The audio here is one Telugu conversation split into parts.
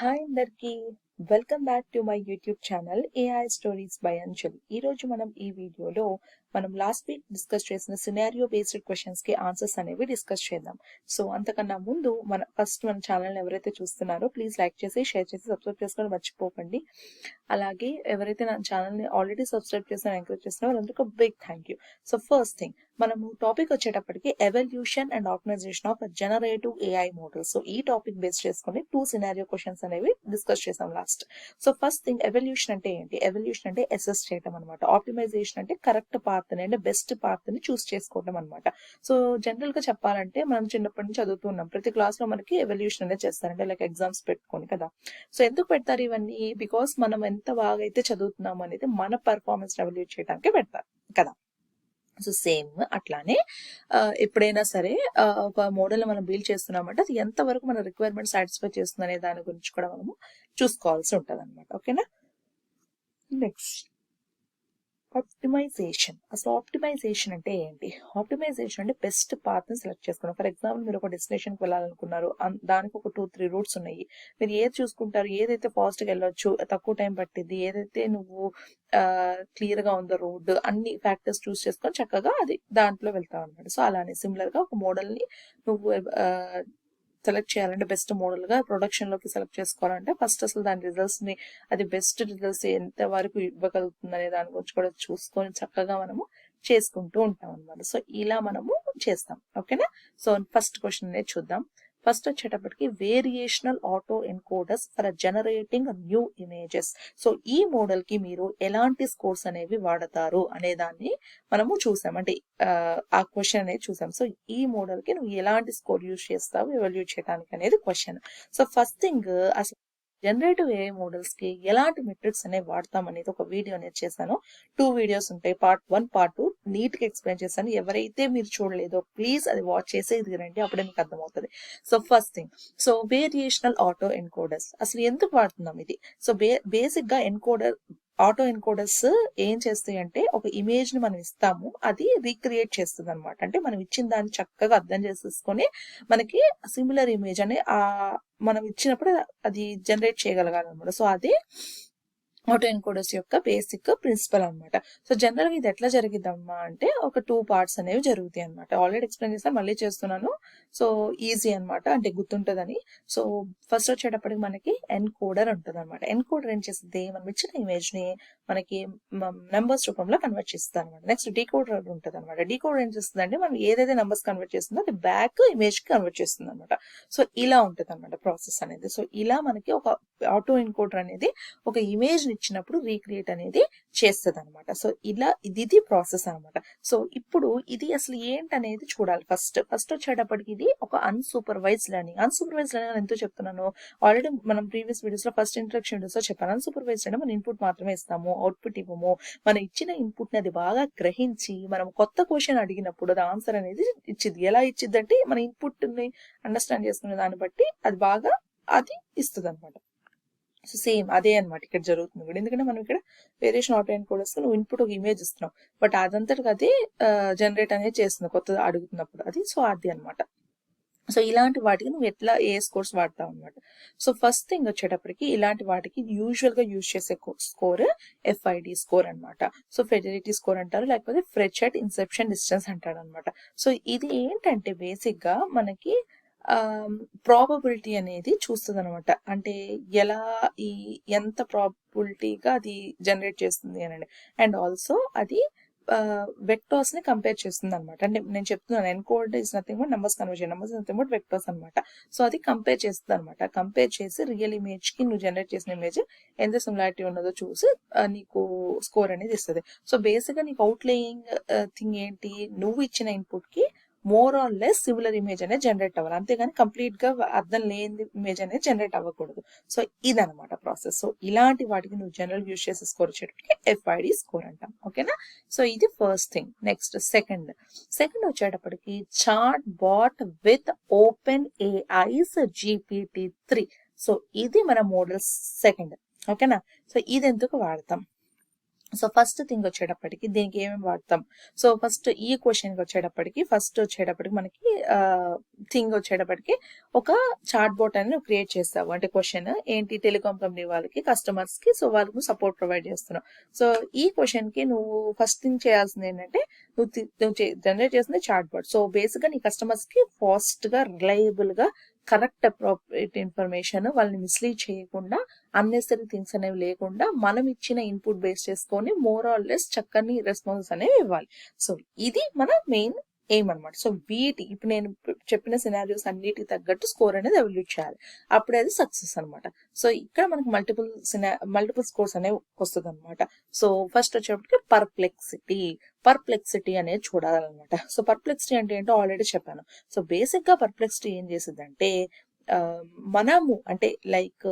హాయ్ అందరికి welcome back to my YouTube channel AI stories by Anjali. ఈ రోజు మనం ఈ వీడియోలో లాస్ట్ వీక్ డిస్కస్ చేసిన సినారియో బేస్డ్ క్వశ్చన్స్ కి ఆన్సర్స్ అనేవి డిస్కస్ చేద్దాం. సో అంతకన్నా ముందు మన ఛానల్ ఎవరైతే చూస్తున్నారో ప్లీజ్ లైక్ చేసి షేర్ చేసి సబ్స్క్రైబ్ చేసుకొని మర్చిపోకండి. అలాగే ఎవరైతే నా ఛానల్ ని ఆల్రెడీ సబ్స్క్రైబ్ చేసిన ఎంకరేజ్ చేస్తున్నారో అందుకు big thank you. So first thing మనము టాపిక్ వచ్చేటప్పటికి evaluation and optimization of generative AI model. So ఈ టాపిక్ బేస్ చేసుకుని 2 సినారియో క్వశ్చన్స్ అనేవి డిస్కస్ చేసాం last. So first thing evaluation అంటే ఏంటి? ఎవల్యూషన్ అంటే అసెస్ చేయడం అనమాట. ఆప్టిమైజేషన్ అంటే కరెక్ట్ పాత్ అంటే బెస్ట్ పాత్ ని చూస్ చేసుకోవడం అనమాట. సో జనరల్ గా చెప్పాలంటే మనం చిన్నప్పటి నుంచి చదువుతున్నాం, ప్రతి క్లాస్ లో మనకి ఎవల్యూషన్ అనేది చేస్తారంటే లైక్ ఎగ్జామ్స్ పెట్టుకొని కదా. సో ఎందుకు పెడతారు ఇవన్నీ? బికాస్ మనం ఎంత బాగా అయితే చదువుతున్నాం అనేది మన పర్ఫార్మెన్స్ ఎవల్యూట్ చేయడానికి పెడతారు కదా. సో సేమ్ అట్లానే ఎప్పుడైనా సరే ఒక మోడల్ మనం బిల్డ్ చేస్తున్నామంటే అది ఎంతవరకు మన రిక్వైర్మెంట్ సాటిస్ఫై చేస్తుంది అనే దాని గురించి కూడా మనము చూసుకోవాల్సి ఉంటుంది అనమాట. ఓకేనా. Next optimisation. అసలు ఆప్టిమైజేషన్ అంటే ఏంటి? ఆప్టిమైజేషన్ అంటే బెస్ట్ పాత్ ని సెలెక్ట్ చేసుకున్నాం. ఫర్ ఎగ్జాంపుల్ మీరు ఒక డెస్టినేషన్ కి వెళ్ళాలనుకున్నారు, దానికి ఒక 2-3 రూట్స్ ఉన్నాయి. మీరు ఏది చూసుకుంటారు? ఏదైతే ఫాస్ట్ గా వెళ్ళొచ్చు, తక్కువ టైం పట్టింది, ఏదైతే నువ్వు క్లియర్ గా ఉందో రోడ్, అన్ని ఫ్యాక్టర్స్ చూస్ చేసుకొని చక్కగా అది దాంట్లో వెళ్తావు అనమాట. సో అలానే సిమిలర్ గా ఒక మోడల్ ని నువ్వు సెలెక్ట్ చేయాలంటే, బెస్ట్ మోడల్ గా ప్రొడక్షన్ లోకి సెలెక్ట్ చేసుకోవాలంటే ఫస్ట్ అసలు దాని రిజల్ట్స్ ని, అది బెస్ట్ రిజల్ట్స్ ఎంత వరకు ఇవ్వగలుగుతుంది అనే దాని గురించి కూడా చూసుకొని చక్కగా మనము చేసుకుంటూ ఉంటాం అనమాట. సో ఇలా మనము చేస్తాం. ఓకేనా. సో ఫస్ట్ క్వశ్చన్ అనేది చూద్దాం. ఫస్ట్ వచ్చేటప్పటికి variational auto encoders for generating new images. So ఈ మోడల్ కి మీరు ఎలాంటి స్కోర్స్ అనేవి వాడతారు అనే దాన్ని మనము చూసాం. అంటే ఆ క్వశ్చన్ అనేది చూసాం. సో ఈ మోడల్ కి నువ్వు ఎలాంటి స్కోర్ యూజ్ చేస్తావు ఎవాల్యూట్ చేయడానికి అనేది క్వశ్చన్. సో ఫస్ట్ థింగ్ అసలు జనరేటివ్ ఏఐ మోడల్స్ కి ఎలాంటి మెట్రిక్స్ అనేవి వాడతాం అనేది ఒక వీడియో అనేది చేశాను. 2 వీడియోస్ ఉంటాయి, పార్ట్ 1 పార్ట్ 2 నీట్ గా ఎక్స్ప్లెయిన్ చేశాను. ఎవరైతే మీరు చూడలేదో ప్లీజ్ అది వాచ్ చేసి ఇది రండి, అప్పుడే మీకు అర్థమవుతుంది. So first thing, so variational auto encoders అసలు ఎందుకు వాడుతున్నాం ఇది? సో బేసిక్ గా ఆటో ఎన్కోడర్స్ ఏం చేస్తాయి అంటే, ఒక ఇమేజ్ ని మనం ఇస్తాము, అది రీక్రియేట్ చేస్తుంది అనమాట. అంటే మనం ఇచ్చిన దాన్ని చక్కగా అర్థం చేసేసుకొని మనకి సిమిలర్ ఇమేజ్ అనే మనం ఇచ్చినప్పుడు అది జనరేట్ చేయగలగాలన్నమాట. సో అదే ఆటో ఎన్కోడర్స్ యొక్క బేసిక్ ప్రిన్సిపల్ అనమాట. సో జనరల్ గా ఇది ఎట్లా జరిగిద్దమ్మా అంటే, ఒక 2 పార్ట్స్ అనేవి జరుగుతాయి అనమాట. ఆల్రెడీ ఎక్స్ప్లెయిన్ చేస్తాను, మళ్ళీ చేస్తున్నాను. సో ఈజీ అనమాట, అంటే గుర్తుంటుందని. సో ఫస్ట్ వచ్చేటప్పటికి మనకి ఎన్కోడర్ ఉంటుంది అనమాట. ఎన్కోడర్ ఏం చేస్తుంది? మనం ఇచ్చిన ఇమేజ్ ని మనకి నెంబర్స్ రూపంలో కన్వర్ట్ చేస్తుంది అనమాట. నెక్స్ట్ డీకోడర్ ఉంటుంది అనమాట. డీకోడర్ ఏం చేస్తుంది అంటే, మనం ఏదైతే నెంబర్స్ కన్వర్ట్ చేస్తుందో అది బ్యాక్ ఇమేజ్ కి కన్వర్ట్ చేస్తుంది అనమాట. సో ఇలా ఉంటుంది అనమాట ప్రాసెస్ అనేది. సో ఇలా మనకి ఒక ఆటో ఎన్కోడర్ అనేది ఒక ఇమేజ్ ఇచ్చినప్పుడు రీక్రియేట్ అనేది చేస్తుంది అనమాట. సో ఇలా ఇది ప్రాసెస్ అనమాట. సో ఇప్పుడు ఇది అసలు ఏంటనేది చూడాలి. ఫస్ట్ వచ్చేటప్పటికి ఇది ఒక అన్సూపర్వైజ్ లెర్నింగ్. అన్సూపర్వైజ్ లెర్నింగ్ ఎందుకు చెప్తున్నాను? ఆల్రెడీ మనం ప్రీవియస్ వీడియోస్ లో ఫస్ట్ ఇంట్రడక్షన్ వీడియోస్ లో చెప్పాను. అన్సూపర్వైజ్ అంటే మనం ఇన్పుట్ మాత్రమే ఇస్తాము, అవుట్పుట్ ఇవ్వము. మనం ఇచ్చిన ఇన్పుట్ ని అది బాగా గ్రహించి మనం కొత్త క్వశ్చన్ అడిగినప్పుడు అది ఆన్సర్ అనేది ఇచ్చిద్ది. ఎలా ఇచ్చిద్ది అంటే, మన ఇన్పుట్ ని అండర్స్టాండ్ చేసుకునే దాన్ని బట్టి అది బాగా అది ఇస్తుంది అనమాట. సో సేమ్ అదే అనమాట ఇక్కడ జరుగుతుంది కూడా. ఎందుకంటే మనం ఇక్కడ వేరియేషన్ ఆటో ఎన్కోడర్స్ నువ్వు ఇన్పుట్ ఒక ఇమేజ్ ఇస్తున్నావు, బట్ అదంతటికి అదే జనరేట్ అనేది చేస్తుంది కొత్తది అడుగుతున్నప్పుడు అది. సో అది అనమాట. సో ఇలాంటి వాటికి నువ్వు ఎట్లా ఏ స్కోర్స్ వాడతావు అనమాట. సో ఫస్ట్ థింగ్ వచ్చేటప్పటికి ఇలాంటి వాటికి యూజువల్ గా యూజ్ చేసే స్కోర్ FID స్కోర్ అనమాట. సో ఫెడరిటీ స్కోర్ అంటారు, లేకపోతే ఫ్రెచెట్ ఇన్సెప్షన్ డిస్టెన్స్ అంటారు అనమాట. సో ఇది ఏంటంటే బేసిక్ గా మనకి ప్రాబబిలిటీ అనేది చూస్తుంది అనమాట. అంటే ఎలా ఎంత ప్రాబబిలిటీగా అది జనరేట్ చేస్తుంది అని. అండ్ ఆల్సో అది వెక్టర్స్ ని కంపేర్ చేస్తుంది అనమాట. అంటే నేను చెప్తున్నాను, encode is nothing but numbers conversion, numbers nothing but vectors అనమాట. సో అది కంపేర్ చేస్తుంది అనమాట. కంపేర్ చేసి రియల్ ఇమేజ్ కి నువ్వు జనరేట్ చేసిన ఇమేజ్ ఎంత సిమిలారిటీ ఉన్నదో చూసి నీకు స్కోర్ అనేది ఇస్తుంది. సో బేసిక్ గా నీకు అవుట్లయింగ్ థింగ్ ఏంటి? నువ్వు ఇచ్చిన ఇన్పుట్ కి more or less similar image అనేది జనరేట్ అవ్వాలి, అంతేగాని కంప్లీట్ గా అర్థం లేని ఇమేజ్ అనేది జనరేట్ అవ్వకూడదు. సో ఇదనమాట ప్రాసెస్. సో ఇలాంటి వాటికి నువ్వు జనరల్ యూజ్ చేసే స్కోర్ వచ్చేటప్పటికి FID స్కోర్ అంటాం. ఓకేనా. సో ఇది ఫస్ట్ థింగ్. నెక్స్ట్ సెకండ్ వచ్చేటప్పటికి chat bot with open AI's GPT-3. So ఇది మన మోడల్ సెకండ్. ఓకేనా. సో ఇది ఎందుకు వాడతాం? సో ఫస్ట్ థింగ్ వచ్చేటప్పటికి దీనికి ఏమేమి వాడతాం. సో ఫస్ట్ ఈ క్వశ్చన్కి వచ్చేటప్పటికి మనకి థింగ్ వచ్చేటప్పటికి ఒక చాట్ బోట్ అని నువ్వు క్రియేట్ చేస్తావు. అంటే క్వశ్చన్ ఏంటి, టెలికాం కంపెనీ వాళ్ళకి కస్టమర్స్ కి, సో వాళ్ళకు సపోర్ట్ ప్రొవైడ్ చేస్తున్నావు. సో ఈ క్వశ్చన్ కి నువ్వు ఫస్ట్ థింగ్ చేయాల్సింది ఏంటంటే నువ్వు జనరేట్ చేసింది చాట్ బోట్. సో బేసిక్ గా నీ కస్టమర్స్ కి ఫాస్ట్ గా, రిలయబుల్ గా, కరెక్ట్ అప్రోప్రియేట్ ఇన్ఫర్మేషన్, వాళ్ళని మిస్లీడ్ చేయకుండా, అన్నెసరీ థింగ్స్ అనేవి లేకుండా మనం ఇచ్చిన ఇన్పుట్ బేస్ చేసుకొని మోర్ ఆర్ లెస్ చక్కని రెస్పాన్సెస్ అనేవి ఇవ్వాలి. సో ఇది మన మెయిన్ ఎయిమ్ అనమాట. సో ఇప్పుడు నేను చెప్పిన సినారియోస్ అన్నిటికి తగ్గట్టు స్కోర్ అనేది ఎవాల్యూట్ చేయాలి. అప్పుడే అది సక్సెస్ అనమాట. సో ఇక్కడ మనకు మల్టిపుల్ స్కోర్స్ అనేవి వస్తుంది అనమాట. సో ఫస్ట్ వచ్చేటప్పటికి పర్ప్లెక్సిటీ అనేది చూడాలన్నమాట. సో పర్ప్లెక్సిటీ అంటే ఏంటో ఆల్రెడీ చెప్పాను. సో బేసిక్ గా పర్ప్లెక్సిటీ ఏం చేసిందంటే మనము అంటే లైక్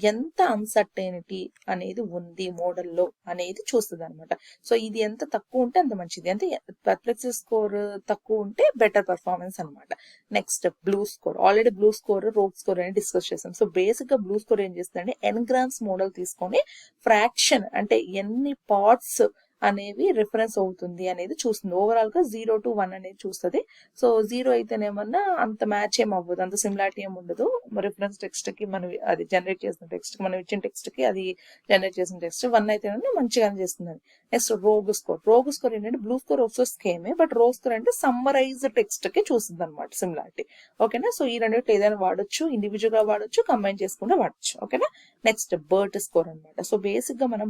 ఎంత అన్సర్టైనిటీ అనేది ఉంది మోడల్లో అనేది చూస్తుంది అనమాట. సో ఇది ఎంత తక్కువ ఉంటే అంత మంచిది, అంటే పర్ప్లెక్సిటీ స్కోర్ తక్కువ ఉంటే బెటర్ పర్ఫార్మెన్స్ అనమాట. Next blue score. Already blue score, rogue score అని డిస్కస్ చేసాం. సో బేసిక్ గా బ్లూ స్కోర్ ఏం చేస్తుందంటే ఎన్గ్రామ్స్ మోడల్ తీసుకొని ఫ్రాక్షన్ అంటే ఎన్ని పార్ట్స్ అనేవి రిఫరెన్స్ అవుతుంది అనేది చూస్తుంది. ఓవరాల్ గా 0 to 1 అనేది చూస్తుంది. సో 0 అయితేనేమన్నా అంత మ్యాచ్ ఏం అవ్వదు, అంత సిమిలారిటీ ఏమి ఉండదు. రిఫరెన్స్ టెక్స్ట్ కి మనం అది జనరేట్ చేసిన టెక్స్ట్ కి, మనం ఇచ్చిన టెక్స్ట్ కి అది జనరేట్ చేసిన టెక్స్ట్ 1 అయితేనే మంచిగానే చేస్తుంది. నెక్స్ట్ రోగ్ స్కోర్ ఏంటంటే BLEU score also scheme, but ROUGE score అంటే సమ్మరైజ్ టెక్స్ట్ కి చూస్తుంది అనమాట సిమిలారిటీ. ఓకేనా. సో ఈ రెండింటి ఏదైనా వాడొచ్చు, ఇండివిజువల్ గా వాడొచ్చు, కంబైన్ చేసుకుంటే వాడచ్చు. ఓకేనా. నెక్స్ట్ బర్ట్ స్కోర్ అనమాట. సో బేసిక్ గా మనం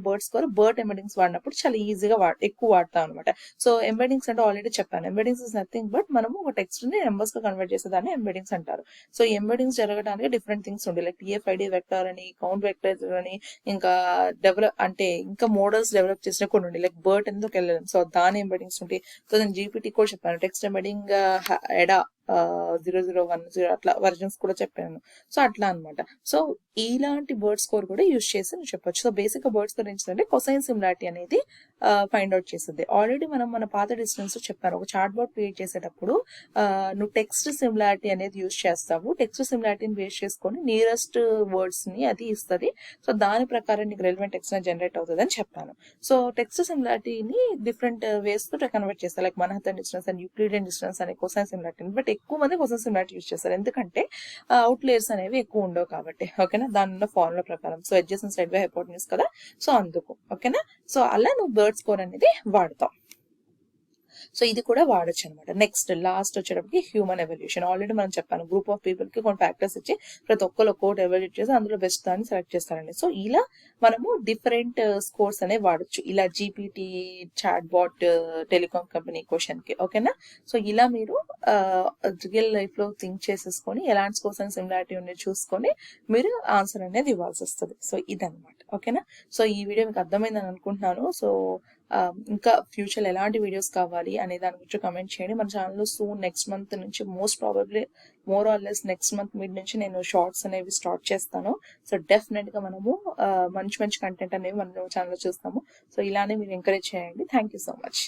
బర్ట్ ఎంబెడింగ్స్ వాడినప్పుడు చాలా ఈజీగా ఎక్కువ వాడతాం అనమాట. సో ఎంబెడింగ్స్ అంటే ఆల్రెడీ చెప్పాను, ఎంబెడింగ్స్ ఇస్ నథింగ్ బట్ మనము ఒక టెక్స్ట్ ని నెంబర్స్ గా కన్వర్ట్ చేసేదాన్ని ఎంబెడింగ్స్ అంటారు. సో ఎంబెడింగ్స్ జరగడానికి డిఫరెంట్ థింగ్స్ ఉండే, లైక్ TF-ID వెక్టర్ అని, కౌంట్ వెక్టర్ అని, ఇంకా ఇంకా మోడల్స్ డెవలప్ చేసిన కొన్ని ఉండే, లైక్ బర్ట్ ఎందుకు వెళ్ళలేం. సో దాని ఎంబెడింగ్స్ ఉంటాయి. సో నేను GPT కూడా చెప్పాను, టెక్స్ట్ ఎంబెడింగ్ ఎడా 0010 అట్లా వర్జన్స్ కూడా చెప్పాను. సో అట్లా అనమాట. సో ఇలాంటి బర్డ్ స్కోర్ కూడా యూజ్ చేసి నువ్వు చెప్పొచ్చు. సో బేసిక్ గా బర్డ్ స్కోర్ ఏంటంటే కొసైన్ సిమిలారిటీ అనేది ఫైండ్ అవుట్ చేస్తుంది. ఆల్రెడీ మనం మన పాత డిస్టెన్స్ చెప్పాను, ఒక చార్ట్ బోర్డ్ క్రియేట్ చేసేటప్పుడు నువ్వు టెక్స్ట్ సిమిలారిటీ అనేది యూజ్ చేస్తావు. టెక్స్ట్ సిమిలారిటీని బేస్ చేసుకొని నియరెస్ట్ వర్డ్స్ ని అది ఇస్తుంది. సో దాని ప్రకారం నీకు రెలవెంట్ టెక్స్ట్ జనరేట్ అవుతుంది అని చెప్పాను. సో టెక్స్ట్ సిమిలారిటీని డిఫరెంట్ వేస్ తో కన్వర్ట్ చేస్తారు, like Manhattan distance and Euclidean distance అనే కొసైన్ సిమిలారిటీ. బట్ ఎక్కువ మంది కొసైన్ సిమిలారిటీ యూజ్ చేస్తారు, ఎందుకంటే అవుట్లేయర్స్ అనేవి ఎక్కువ ఉండవు కాబట్టి. ఓకేనా. దాని ఫార్ములా ప్రకారం. So adjacent side by hypotenuse కదా, సో అందుకు. ఓకేనా. సో అలా నువ్వు బర్డ్ స్కోర్ అనేది వాడతావు. సో ఇది కూడా వాడచ్చు అనమాట. నెక్స్ట్ లాస్ట్ వచ్చేటప్పటికి హ్యూమన్ ఎవల్యూషన్. ఆల్రెడీ మనం చెప్పాను, గ్రూప్ ఆఫ్ పీపుల్ కి కొన్ని ఫ్యాక్టర్స్ ఇచ్చి ప్రతి ఒక్కరు ఒక్కోటి ఎవల్యూట్ చేసి అందులో బెస్ట్ దాన్ని సెలెక్ట్ చేస్తారండి. సో ఇలా మనము డిఫరెంట్ స్కోర్స్ అనేవి వాడచ్చు, ఇలా GPT chat bot telecom company question కి. ఓకేనా. సో ఇలా మీరు రియల్ లైఫ్ లో థింక్ చేసేసుకొని ఎలాంటి స్కోర్స్ అని సిమిలారిటీ ఉన్నాయి చూసుకొని మీరు ఆన్సర్ అనేది ఇవ్వాల్సి వస్తుంది. సో ఇదనమాట. ఓకేనా. సో ఈ వీడియో మీకు అర్థమైందని అనుకుంటున్నాను. సో ఇంకా ఫ్యూచర్ ఎలాంటి వీడియోస్ కావాలి అనే దాని గురించి కమెంట్ చేయండి. మన ఛానల్లో సూన్ నెక్స్ట్ మంత్ నుంచి most probably more or less next month mid నుంచి నేను షార్ట్స్ అనేవి స్టార్ట్ చేస్తాను. సో డెఫినెట్ గా మనము మంచి కంటెంట్ అనేవి మన ఛానల్లో చూస్తాము. సో ఇలానే మీరు ఎంకరేజ్ చేయండి. Thank you so much.